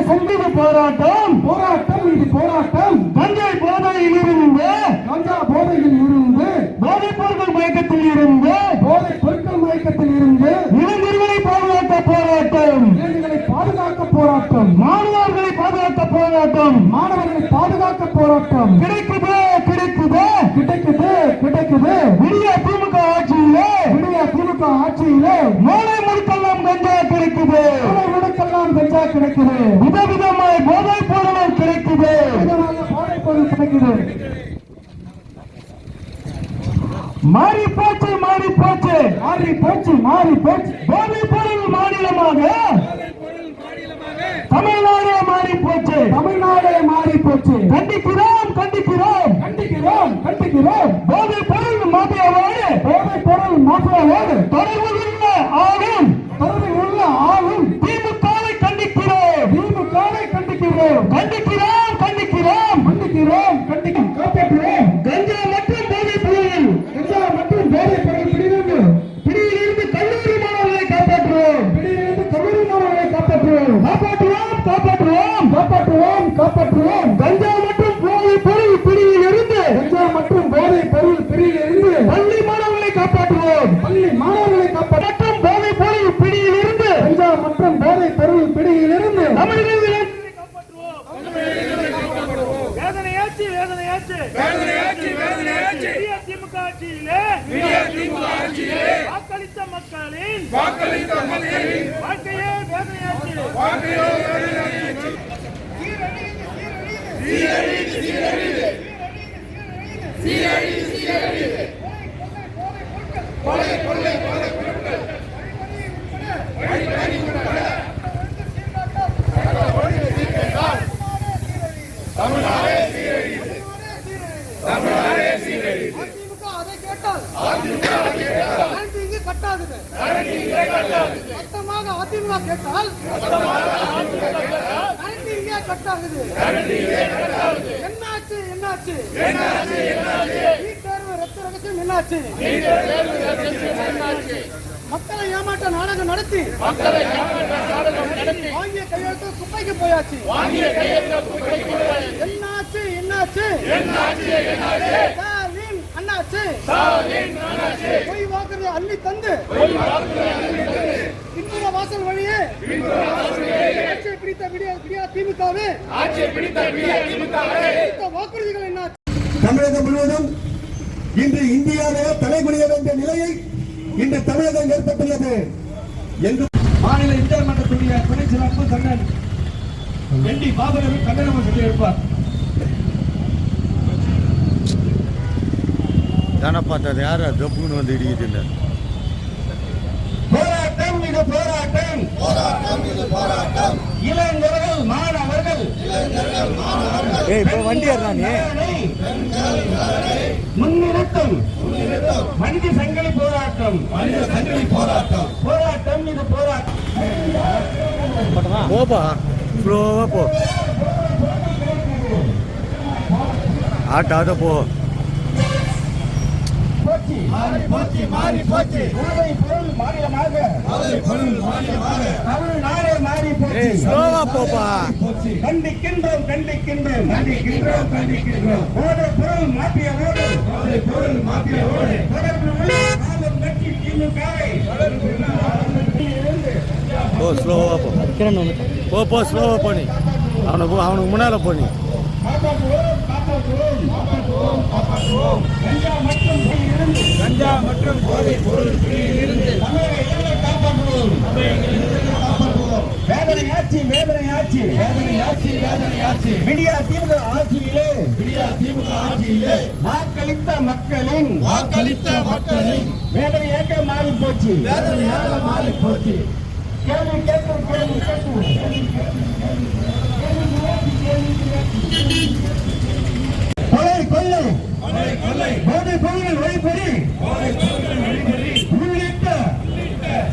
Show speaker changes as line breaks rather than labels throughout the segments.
சென்றது போராட்டம் போராட்டம் இது போராட்டம் கஞ்சா போதையில் இருந்து போதைப் பொருட்கள் மயக்கத்தில் இருந்து இளைஞர்களை பாதுகாக்க போராட்டம் மாணவர்களை பாதுகாக்க போராட்டம் கிடைக்குது விடிய திமுக ஆட்சியிலே மூளை முடுக்கெல்லாம் கஞ்சா கிடைக்குது விதவிதமாய் போதைப் பொருள் கிடைக்குது மாறி போச்சு போதைப் பொருள் மாநிலமாக தமிழ்நாடே மாறி போச்சு கண்டிக்கிறோம் போதைப் பொருள் மாஃபியாவோடு தொடர்பு உள்ள ஆளும் திமுகவை கண்டிக்கிறோம் கஞ்சா மற்றும் போதைப் பொருள் பிடியிலிருந்து கல்லூரி மாணவர்களை காப்பாற்றுவோம் கஞ்சா மற்றும் போதைப் பொருள் பிடியிலிருந்து பள்ளி மாணவர்களை காப்பாற்றுவோம் மற்றும் போதைப் பொருள் பிடியிலிருந்து கஞ்சா மற்றும் போதைப் பொருள் பிடியிலிருந்து தமிழர்களை வேதனையாச்சு திமுக ஆட்சியிலே வாக்களித்த மக்களின் வாழ்க்கையே வேதனையாச்சு அதிமுக கேட்டால் கட்டாகுது. என்னாச்சு நீட் தேர்வு ரத்து ரகசியம் என்னாச்சு? மக்களை ஏமாற்ற நாடகம் நடத்தி வாங்கிய கையெழுத்து குப்பைக்கு போயாச்சு. என்னாச்சு அண்ணாச்சு பொய் வாக்குறுதி அள்ளி தந்து பின்புற வாசல் வழியே ஆட்சியை பிடித்த விடியா திமுகவே வாக்குறுதிகள் என்ன?
தமிழகம் முழுவதும் இன்று இந்தியாவே தலைகுனிய வேண்டிய நிலையை இன்று தமிழகம் ஏற்பட்டுள்ளது.
மாநில இந்தியர் மன்றத்துடைய துணை சிறப்பு கண்ணன் என்டி பாபுரவி கண்டனம் சொல்லி எடுப்பார்.
தானே பார்த்தது யார் தொப்புன்னு வந்து இடிக்குது.
போராட்டம் இது போராட்டம் இளைஞர்கள் மாணவர்கள்
இப்போ வண்டி ஏறானே
முன்னிறுத்தம் வண்டி சங்கிலி போராட்டம் இது போராட்டம்.
போப்பா ஸ்லோவா போ ஆட்டாத போ.
மாறி போச்சு தமிழ்நாடே மாறி போச்சு.
ஸ்லோவா போப்பா.
கண்டிக்கின்றோம் போதைப் பொருள் மாஃபியாவோடு
போ ஸ்லோவா போ ஸ்லோவா போனி அவனுக்கு முன்னால போனி.
கஞ்சா மற்றும் போதைப் பொருள்
வேதனையாச்சு விடியா திமுக ஆட்சியிலே வாக்களித்த மக்களின் வேதனையாக மாறி போச்சு. கேள்வி கேட்கும் கொள்ளை போதைப் பொருள் வழிபறி உள்ளிட்ட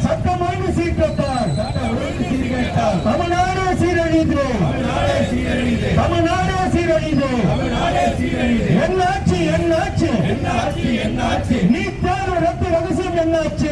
சட்டமான சீர்கேட்டால் தமிழ்நாடு சீரழிந்து என்னாச்சு நீட் தேர்வு ரத்து ரகசியம் என்னாச்சு?